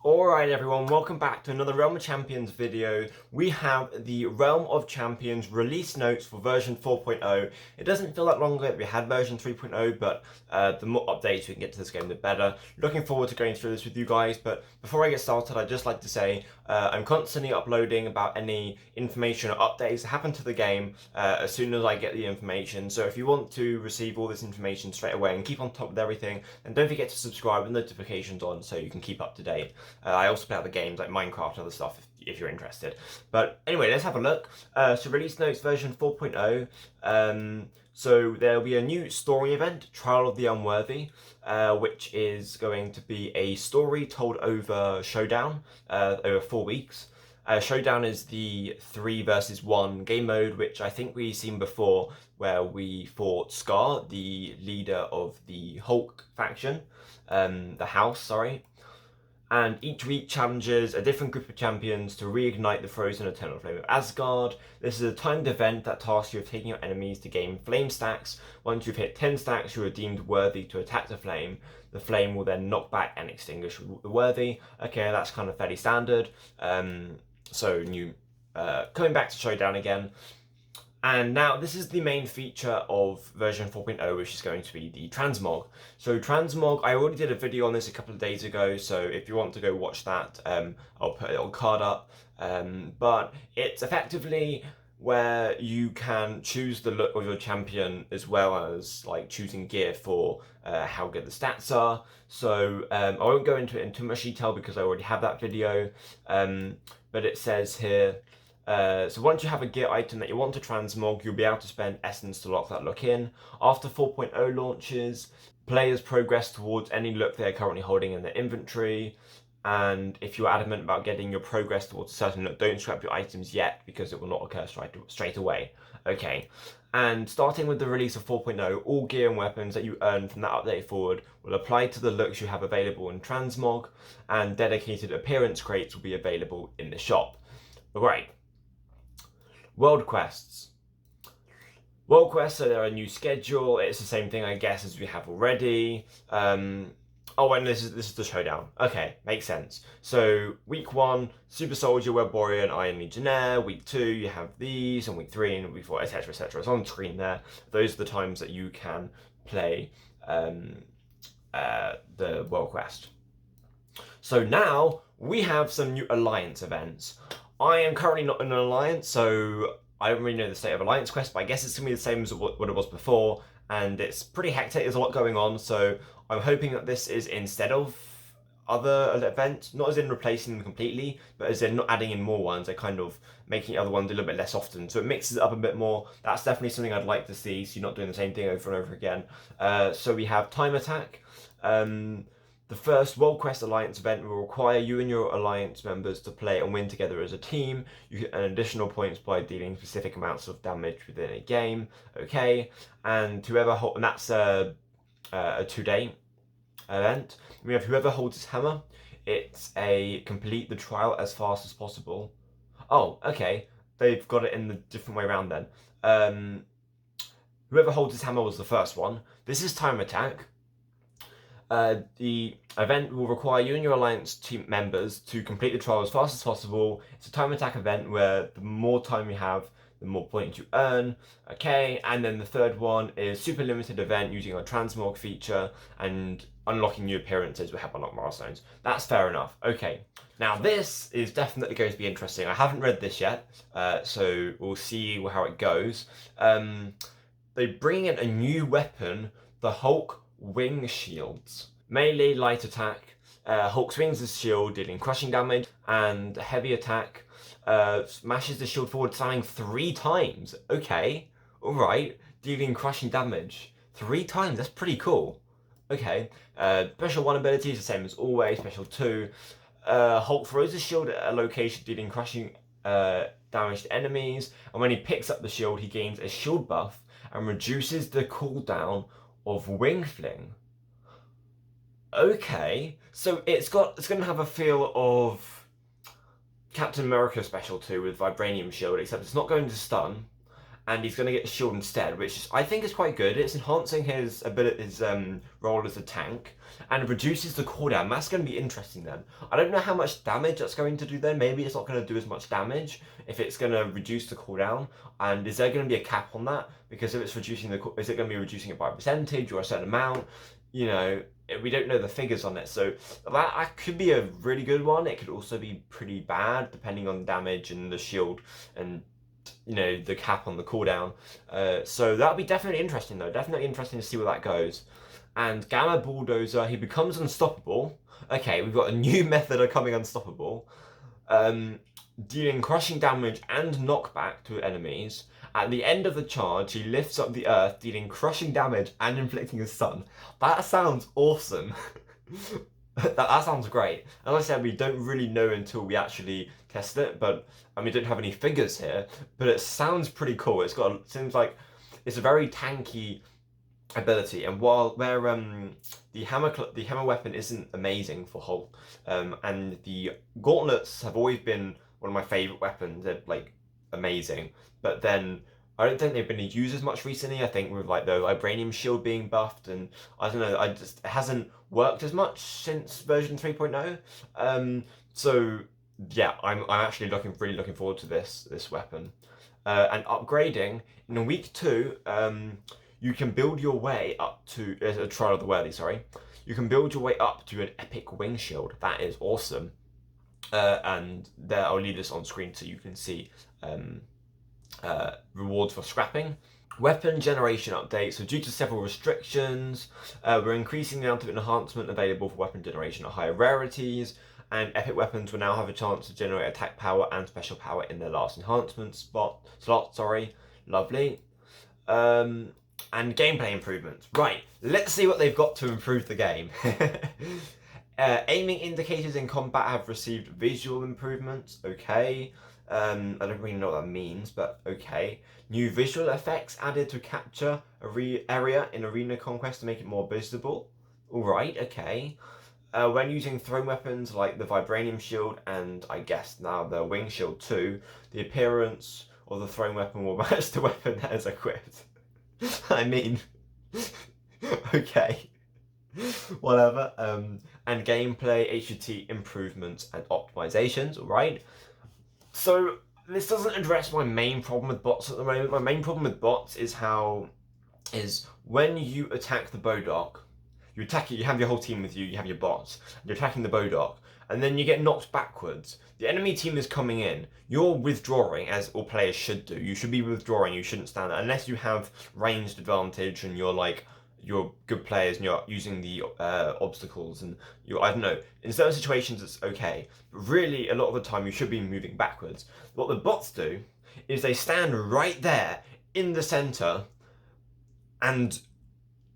Alright everyone, welcome back to another Realm of Champions video. We have the Realm of Champions release notes for version 4.0. It doesn't feel that long ago that we had version 3.0, but the more updates we can get to this game, the better. Looking forward to going through this with you guys, but before I get started, I'd just like to say I'm constantly uploading about any information or updates that happen to the game as soon as I get the information. So if you want to receive all this information straight away and keep on top with everything, then don't forget to subscribe with notifications on so you can keep up to date. I also play other games like Minecraft and other stuff if you're interested. But anyway, let's have a look. So release notes version 4.0. So there'll be a new story event, Trial of the Unworthy, which is going to be a story told over Showdown, over 4 weeks. Showdown is the 3 versus 1 game mode, which I think we've seen before, where we fought Scar, the leader of the Hulk faction, the House, sorry. And each week challenges a different group of champions to reignite the frozen eternal flame of Asgard. This is a timed event that tasks you with taking out enemies to gain flame stacks. Once you've hit 10 stacks, you are deemed worthy to attack the flame. The flame will then knock back and extinguish the worthy. Okay, that's kind of fairly standard. So new, coming back to Showdown again. And now this is the main feature of version 4.0, which is going to be the Transmog. So Transmog, I already did a video on this a couple of days ago, so if you want to go watch that, I'll put a little card up. But it's effectively where you can choose the look of your champion as well as like choosing gear for how good the stats are. So I won't go into it in too much detail because I already have that video, but it says here, so once you have a gear item that you want to transmog, you'll be able to spend essence to lock that look in. After 4.0 launches, players progress towards any look they are currently holding in their inventory. And if you're adamant about getting your progress towards a certain look, don't scrap your items yet because it will not occur straight away. Okay. And starting with the release of 4.0, all gear and weapons that you earn from that update forward will apply to the looks you have available in Transmog, and dedicated appearance crates will be available in the shop. Right. World quests. World quests, so they're a new schedule. It's the same thing, I guess, as we have already. Oh, and this is the Showdown. Okay, makes sense. So week 1, Super Soldier, Web Warrior, and Iron Legionnaire. Week 2, you have these, and week 3, and week 4, etc., etc. It's on screen there. Those are the times that you can play the World Quest. So now we have some new Alliance events. I am currently not in an alliance, so I don't really know the state of Alliance Quest, but I guess it's going to be the same as what it was before, and it's pretty hectic, there's a lot going on, so I'm hoping that this is instead of other events, not as in replacing them completely, but as in not adding in more ones, they're kind of making other ones a little bit less often, so it mixes it up a bit more. That's definitely something I'd like to see, so you're not doing the same thing over and over again. So we have Time Attack. The first World Quest Alliance event will require you and your Alliance members to play and win together as a team. You get additional points by dealing specific amounts of damage within a game. Okay, and and that's a 2-day event. We have whoever holds his hammer. It's a complete the trial as fast as possible. Oh, okay. They've got it in the different way around then. Whoever holds his hammer was the first one. This is Time Attack. The event will require you and your Alliance team members to complete the trial as fast as possible. It's a time attack event where the more time you have, the more points you earn. Okay, and then the third one is super limited event using our Transmog feature, and unlocking new appearances will help unlock milestones. That's fair enough. Okay, now this is definitely going to be interesting. I haven't read this yet, so we'll see how it goes. They bring in a new weapon, the Hulk Wing Shields. Melee light attack. Hulk swings his shield, dealing crushing damage, and heavy attack smashes the shield forward, slamming 3 times. Okay, alright, dealing crushing damage 3 times. That's pretty cool. Okay, special 1 ability is the same as always. Special 2, Hulk throws his shield at a location, dealing crushing damage to enemies, and when he picks up the shield, he gains a shield buff and reduces the cooldown of Wing Fling. Okay, so it's going to have a feel of Captain America Special 2 with Vibranium Shield, except it's not going to stun, and he's going to get shield instead, which I think is quite good. It's enhancing his ability, his role as a tank, and reduces the cooldown. That's going to be interesting then. I don't know how much damage that's going to do then. Maybe it's not going to do as much damage if it's going to reduce the cooldown. And is there going to be a cap on that? Because if it's reducing is it going to be reducing it by a percentage or a certain amount? You know, we don't know the figures on it, so that could be a really good one. It could also be pretty bad depending on damage and the shield and, you know, the cap on the cooldown. So that'll be definitely interesting though. Definitely interesting to see where that goes. And Gamma Bulldozer, he becomes unstoppable. Okay, we've got a new method of becoming unstoppable. Dealing crushing damage and knockback to enemies. At the end of the charge, he lifts up the earth, dealing crushing damage and inflicting a stun. That sounds awesome. that sounds great. As I said, we don't really know until we actually test it, but and we don't have any figures here. But it sounds pretty cool. Seems like it's a very tanky ability, and where the hammer weapon isn't amazing for Hulk, and the gauntlets have always been one of my favorite weapons. They're like amazing, but then I don't think they've been used as much recently. I think with like the vibranium shield being buffed, and I don't know, it hasn't worked as much since version 3.0. So yeah, I'm actually really looking forward to this weapon, and upgrading in week 2. You can build your way up to a trial of the worthy. Sorry, you can build your way up to an epic wing shield. That is awesome. And there, I'll leave this on screen so you can see rewards for scrapping. Weapon generation update. So due to several restrictions, we're increasing the amount of enhancement available for weapon generation at higher rarities, and epic weapons will now have a chance to generate attack power and special power in their last enhancement slot. Sorry, lovely. And gameplay improvements. Right, let's see what they've got to improve the game. Aiming indicators in combat have received visual improvements. Okay. I don't really know what that means, but okay. New visual effects added to capture area in Arena Conquest to make it more visible. Alright, okay. When using thrown weapons like the vibranium shield and I guess now the wing shield too, the appearance of the thrown weapon will match the weapon that is equipped. I mean, okay, whatever. And gameplay, HUT improvements and optimizations, alright? So this doesn't address my main problem with bots at the moment. My main problem with bots is when you attack the Bodok, you have your whole team with you, you have your bots, you're attacking the Bodok, and then you get knocked backwards. The enemy team is coming in, you're withdrawing, as all players should do. You should be withdrawing, you shouldn't stand there, unless you have ranged advantage and you're good players and you're using the obstacles and I don't know, in certain situations it's okay, but really a lot of the time you should be moving backwards. What the bots do is they stand right there in the center and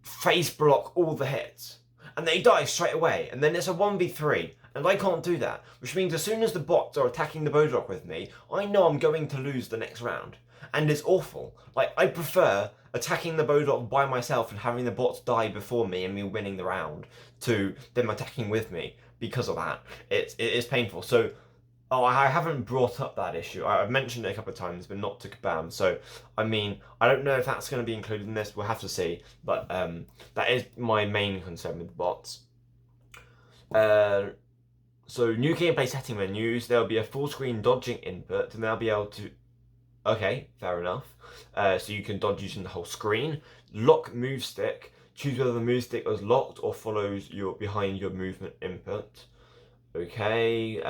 face block all the hits, and they die straight away, and then it's a 1v3, and I can't do that, which means as soon as the bots are attacking the Bodok with me, I know I'm going to lose the next round, and it's awful. Like, I prefer attacking the Bodok by myself and having the bots die before me and me winning the round to them attacking with me because of that. It is painful. So, I haven't brought up that issue. I've mentioned it a couple of times, but not to Kabam. So, I mean, I don't know if that's going to be included in this. We'll have to see. But that is my main concern with bots. So, new gameplay setting menus. There'll be a full screen dodging input, and they'll be able to... Okay, fair enough. So you can dodge using the whole screen. Lock move stick. Choose whether the move stick is locked or follows behind your movement input. Okay,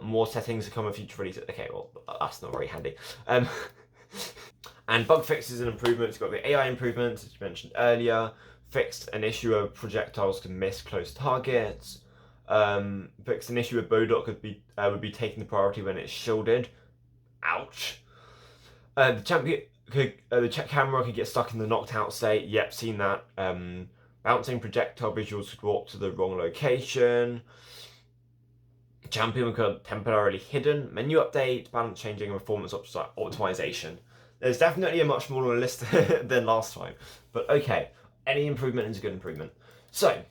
more settings to come in future releases. Okay, well, that's not very handy. And bug fixes and improvements. You've got the AI improvements, as you mentioned earlier. Fixed an issue of projectiles can miss close targets. Fixed an issue of Bodok would be taking the priority when it's shielded. Ouch. The camera could get stuck in the knocked out state. Yep, seen that. Bouncing projectile visuals could warp to the wrong location. Champion could temporarily hidden. Menu update, balance changing, and performance optimization. There's definitely a much smaller list than last time. But okay, any improvement is a good improvement. So,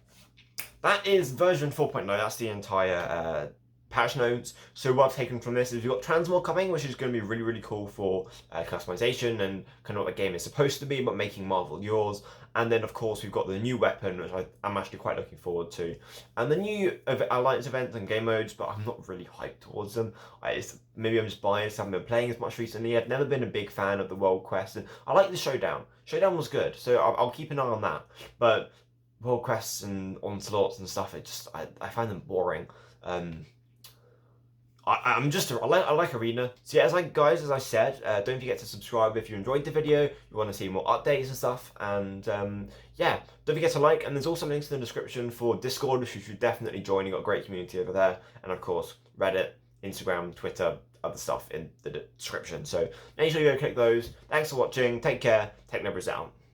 that is version 4.0. That's the entire patch notes. So what I've taken from this is we've got Transmog coming, which is going to be really, really cool for customization and kind of what a game is supposed to be, but making Marvel yours. And then, of course, we've got the new weapon, which I'm actually quite looking forward to. And the new Alliance events and game modes, but I'm not really hyped towards them. Maybe I'm just biased, I haven't been playing as much recently. I've never been a big fan of the World Quest. And I like the Showdown. Showdown was good, so I'll keep an eye on that. But World Quests and Onslaughts and stuff, I find them boring. I like Arena. So yeah, as I said, don't forget to subscribe if you enjoyed the video, you want to see more updates and stuff, and yeah, don't forget to like, and there's also links in the description for Discord, which you should definitely join. You've got a great community over there, and of course, Reddit, Instagram, Twitter, other stuff in the description. So make sure you go click those. Thanks for watching, take care, Technobras out.